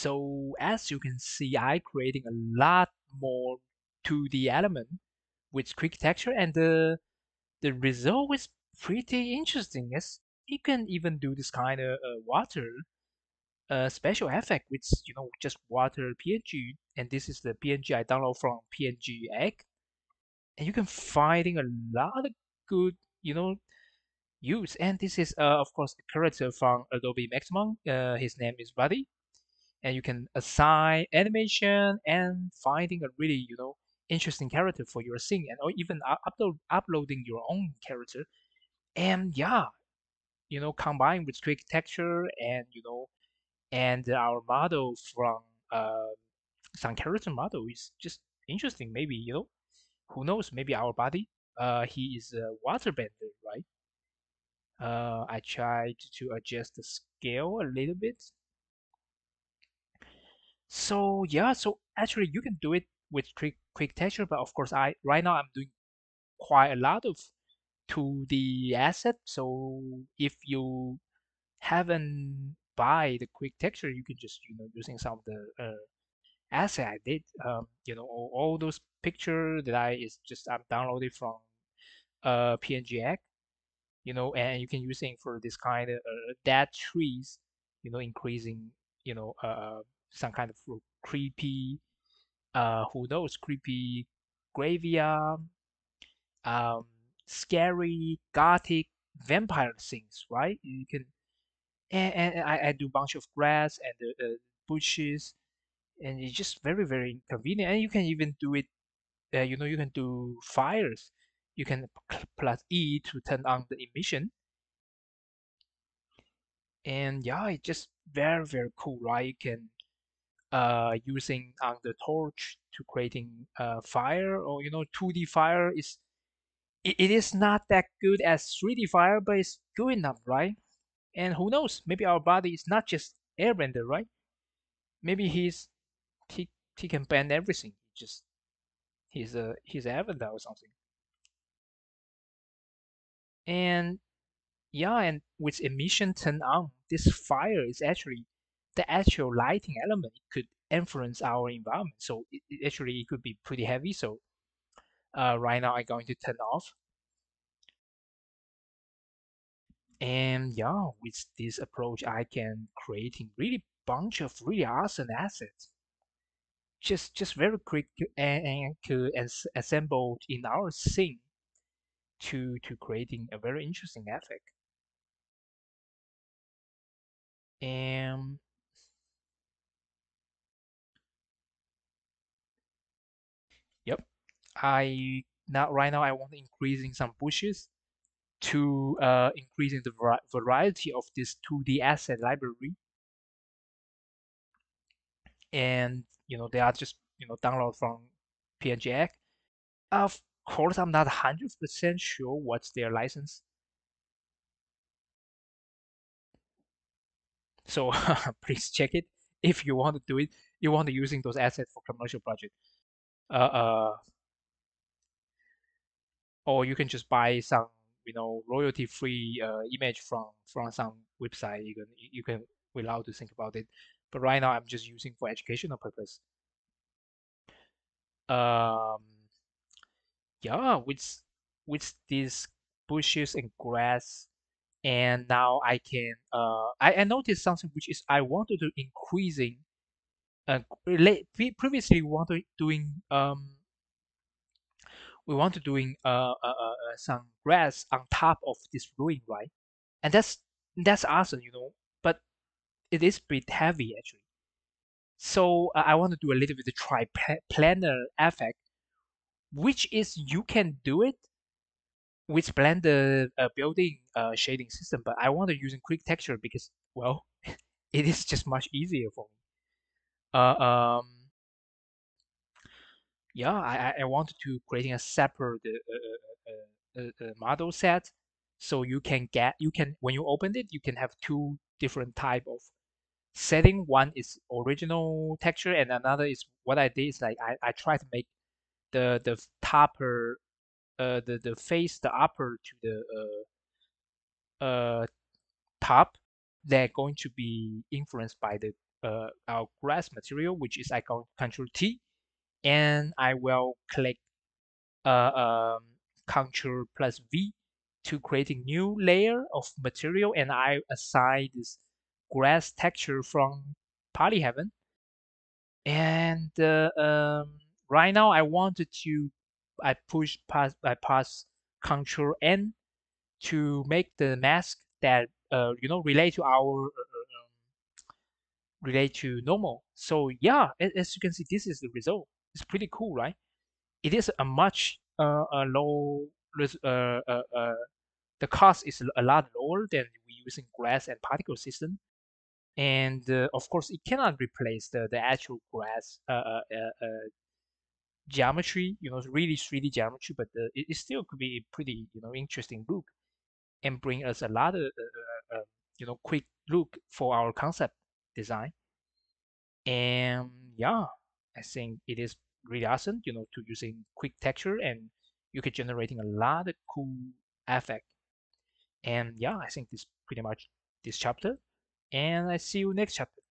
So as you can see, I creating a lot more 2D element with QuickTexture, and the result is pretty interesting. Yes, you can even do this kind of water special effect with just water PNG, and this is the PNG I download from PNG Egg, and you can finding a lot of good use. And this is of course a character from Adobe Maximum. His name is Buddy, and you can assign animation and finding a really interesting character for your scene, and or even uploading your own character. And yeah, combined with QuickTexture and and our model from uh, some character model is just interesting. Maybe who knows? Maybe our body, he is a waterbender, right? I tried to adjust the scale a little bit. So yeah, so actually you can do it with QuickTexture, but of course I right now I'm doing quite a lot of 2D asset. So if you haven't buy the QuickTexture, you can just using some of the asset I did. All those picture that I'm downloaded from PNG, and you can using for this kind of dead trees, increasing, some kind of creepy, who knows, creepy graveyard, um, scary, gothic, vampire things, right? You can, and I do bunch of grass and bushes, and it's just very, very convenient. And you can even do it, you can do fires. You can plus E to turn on the emission. And yeah, it's just very, very cool, right? You can using on the torch to creating fire, or 2D fire is it is not that good as 3D fire, but it's good enough, right? And who knows, maybe our body is not just airbender, right? Maybe he he can bend everything. Just he's an avatar or something. And yeah, and with emission turned on, this fire is actually the actual lighting element. It could influence our environment. So actually it could be pretty heavy. So right now I'm going to turn off. And yeah, with this approach, I can creating really bunch of really awesome assets. Just very quick and to assemble in our scene to creating a very interesting effect. And yep, I now right now I want to increasing some bushes to increasing the variety of this 2D asset library. And they are just download from PNG. Of course, I'm not 100% sure what's their license, so please check it if you want to do it. You want to using those assets for commercial project, uh, uh, or you can just buy some royalty-free image from some website. You can without to think about it. But right now, I'm just using for educational purpose. Um, yeah, with these bushes and grass, and now I can I noticed something which is I wanted to increasing previously we want to doing some grass on top of this ruin, right? And that's awesome, but it is a bit heavy actually. So I want to do a little bit of triplanar effect, which is you can do it with Blender building shading system, but I want to using QuickTexture because, well, it is just much easier for me. Uh, um, yeah, I wanted to creating a separate model set, so you can when you open it, you can have two different type of setting. One is original texture, and another is what I did is like I try to make the topper the face the upper to the top, they're going to be influenced by the our grass material, which is I Control T, and I will click Control plus V to create a new layer of material, and I assign this grass texture from Polyhaven. And right now I wanted to I pass Control N to make the mask that relate to our relate to normal. So yeah, as you can see, this is the result. It's pretty cool, right? It is a much low the cost is a lot lower than we using grass and particle system, and of course it cannot replace the actual grass geometry, really 3D geometry, but it still could be a pretty interesting look and bring us a lot of quick look for our concept design. And yeah, I think it is really awesome, to using QuickTexture, and you can generating a lot of cool effect. And yeah, I think this pretty much this chapter, and I see you next chapter.